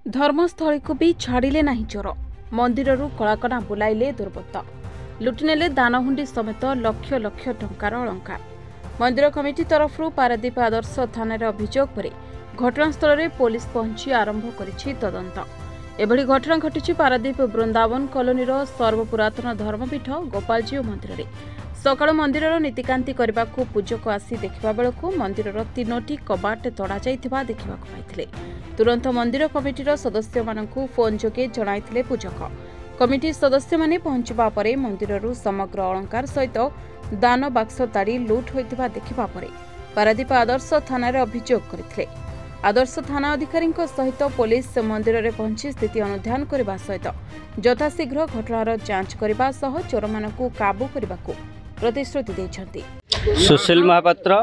धर्मस्थली को भी छाड़िले नहीं चोर मंदिररू कलाकना बुलाइले दुर्बृत्त लुटिनेले दानहुंडी समेत लक्ष लक्ष टंकार अलंकार। मंदिर कमिटी तरफ पारादीप आदर्श थाना अभियोग पर घटनास्थल में पुलिस पहुंची आरंभ करिछि तदंत। एभली घटना घटी पारादीप वृंदावन कॉलोनीर सर्वपुरातन धर्मपीठ गोपालजी मंदिर में सकाळ मंदिरर नीतिकांति करने को पूजक आसी देखा बेलू मंदिरर 3टी कबाट तड़ा जाइथिबा देखिबाकु पाइथिले। तुरंत मंदिर कमिटीर सदस्य मानकु फोन जोगे जणाइथिले पूजक। कमिटी सदस्य माने पहुंचबा परे मंदिररू समग्र अलंकार सहित दान बाक्स ताड़ी लुट होइथिबा देखिबा परे पारादीप आदर्श थाना अभियोग करथिले। आदर्श थाना अधिकारी सहित पुलिस मंदिर में पहुंची स्थिति अनुधान करने सहित यथाशीघ्र घटनार जांच करने सह चोर मानकु काबू करने को प्रतिश्रुति देछंती। सुशील महापात्र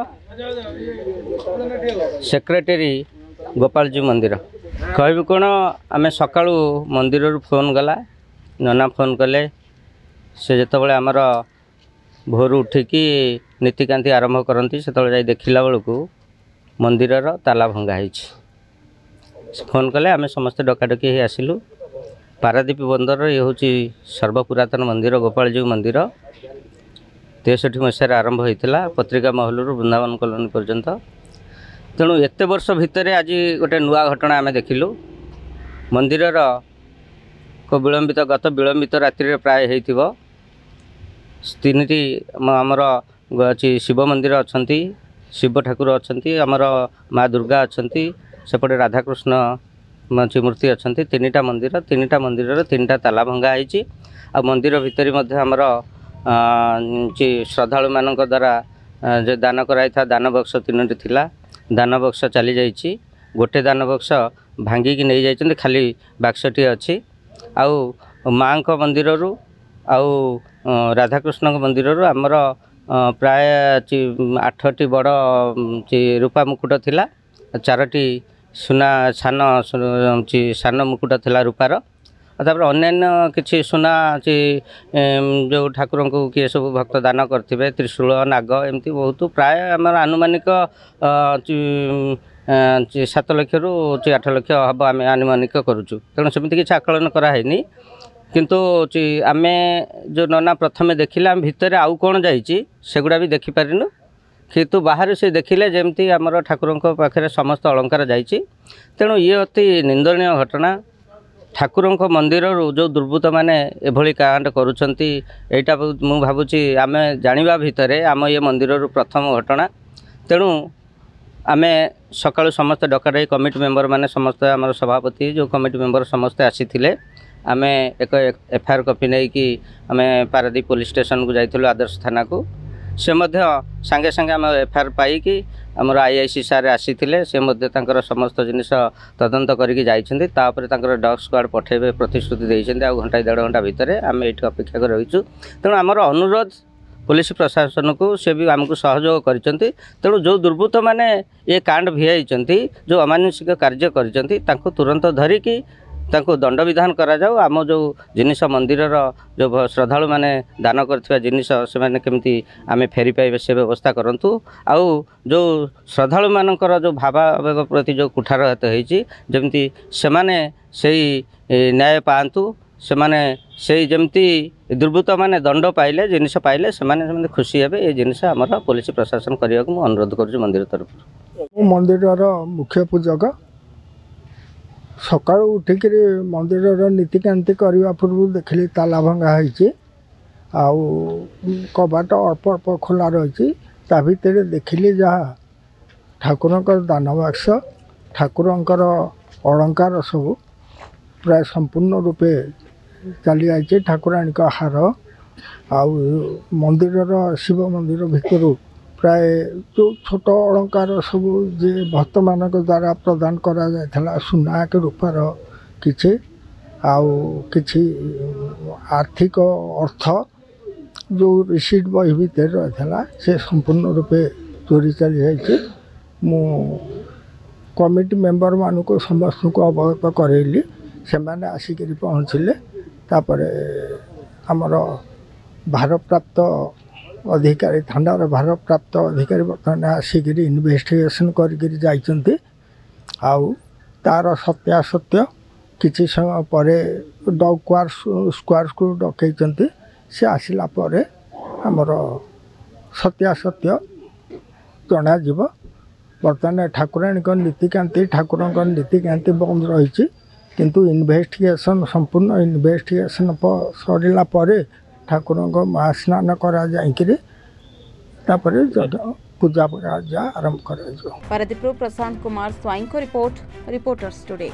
सेक्रेटरी गोपालजी मंदिर कहबी कौन आम सका मंदिर फोन गला नना फोन कले से जितेबाला आमर भोर उठिकी नीतिकांति आरंभ करती से देखला बेलू मंदिरर ताला भंगा होइछि। फोन कले आम समस्ते डकाडकी आसिलु। पारादीप बंदर ये हूँ सर्वपुरातन मंदिर गोपालजी मंदिर 63 मसीह आरंभ होता पत्रिका महलू वृंदावन कॉलोनी पर्यंत। तेणु एत वर्ष भितर आज गोटे नुआ घटना आम देखिलु। मंदिरर को विलंबित गत विलंबित रात्रि प्राय होइथिबो 3टी आमर अच्छी शिव मंदिर अच्छा शिव ठाकुर अच्छा आमर माँ दुर्गा अच्छा सेपटे राधाकृष्ण मूर्ति अच्छा 3टा मंदिर 3टा ताला भंगा होइछि। आ मंदिर भितर आमर श्रद्धालु मान द्वारा जो दान कराई था दान बक्स 3टी थिला दान बक्स चली जाइछि। गोटे दान बक्स भांगिकी नहीं जाइछन्ति खाली बाक्सटी अच्छी। आउ माँ मंदिर आउ राधाकृष्ण मंदिर आमर प्राय 8टी बड़ रूपा मुकुट थिला 4टी सुना सान मुकुट थिला रूपार। तापर अन्यान्य किसी सुना जो ठाकुर को किए सब भक्त दान करते त्रिशूल नाग एमती बहुत प्राय आमर आनुमानिक 7 लाख रु 8 लाख हम आम आनुमानिक करुचु। तेणु सेमती किसी आकलन कराइनी किंतु आम जो नना प्रथमे देखिले आम भितर आउ कौन जाइए सेगुड़ा भी देखिपारिनु किंतु बाहर से देखिले जमती आमर ठाकुर पाखे समस्त अलंकार जाइए। तेणु ये अति निंदनीय घटना। ठाकुर मंदिर जो दुर्बृत्त मैंने एभली कांड करुँच एटा मु भावुची आम जानिबा भितरे आम ये मंदिर प्रथम घटना। तेणु आम सकाळु समस्त डकाई कमिटी मेंबर माने समस्त आम सभापति जो कमिटी मेंबर समस्ते आसी आम एक एफआईआर कॉपी नहीं कि आम पारादीप पुलिस स्टेशन को जाइथिलु आदर्श थाना को। से सांगे सांगे आम एफआईआर पाई आमर आईआईसी सारे आसी से समस्त जिनिस तदंत करके जाइछन्ति। तापर तांकर डॉग स्क्वाड पठेबे प्रतिश्रुति देइछन्ति। आ घंटा 1.5 घंटा भितर आम एठी अपेक्षा कर रहिछु। तेणु आमर अनुरोध पुलिस प्रशासन को से भी आमको सहयोग करिसेंति। तेणु जो दुर्बृत्त माने ये कांड भियाइछन्ति जो अमानुषिक कार्य करिसेंति तांको तुरंत धरिकी तांको दंड विधान करा जाऊ। आम जो जिनिस मंदिरर जो श्रद्धालु माने दान करथिबा जिनिस से माने केमती आमे फेरी पाइबे से व्यवस्था करंतु। आउ जो श्रद्धालु मानकर जो भावावेग प्रति जो कुठार हेतु होइछि जेमती से माने सेही न्याय पांतु से माने सेही जेमती दुर्बृत्त माने दंड पाइले जिनिस पाइले से माने खुशी हेबे। ए जिनिस हमर पुलिस प्रशासन करिया को अनुरोध करू मंदिर तरफ। मंदिरर मुख्य पूजक सकाळु उठिक मंदिर नीतिकांति करने पूर्व देखिली ताला भंगा होइछि। आउ कबाट अल्प अल्प खोला रही ता भितर देखिली जहाँ ठाकुर दान बाक्स ठाकुर अलंकार सब प्राय संपूर्ण रूपे चली जाइए। ठाकुराणी हार आउ मंदिर शिव मंदिर भितर प्राय जो छोट अलंकार सब जे भक्त मान द्वारा प्रदान करा जायथला सुना के रूपार किछि आउ किछि आर्थिक अर्थ जो रिसीट बही भितर रहा से संपूर्ण रूपे चोरी चली जाइए। मु कमिटी मेंबर मान को समस्त को अवगत करैली से माने आसिक पहुँचले। तापर आमर भारप्राप्त अधिकारी थानार भारप्राप्त अधिकारी बर्तमान आसिक इन्वेस्टिगेशन कर तार सत्यासत्य किसी समय पर डग स्क्वायर को डकई से आसला आमर सत्यासत्य जना बर्तमान ठाकुराणी नीतिकांति ठाकुर नीतिकांति बंद रही किंतु इन्वेस्टिगेशन संपूर्ण इन्वेस्टिगेशन सरला ठाकुर महास्नान करा जाइकरी पूजा आरंभ कर। पारादीप प्रशांत कुमार स्वाई को रिपोर्ट रिपोर्टर्स टुडे।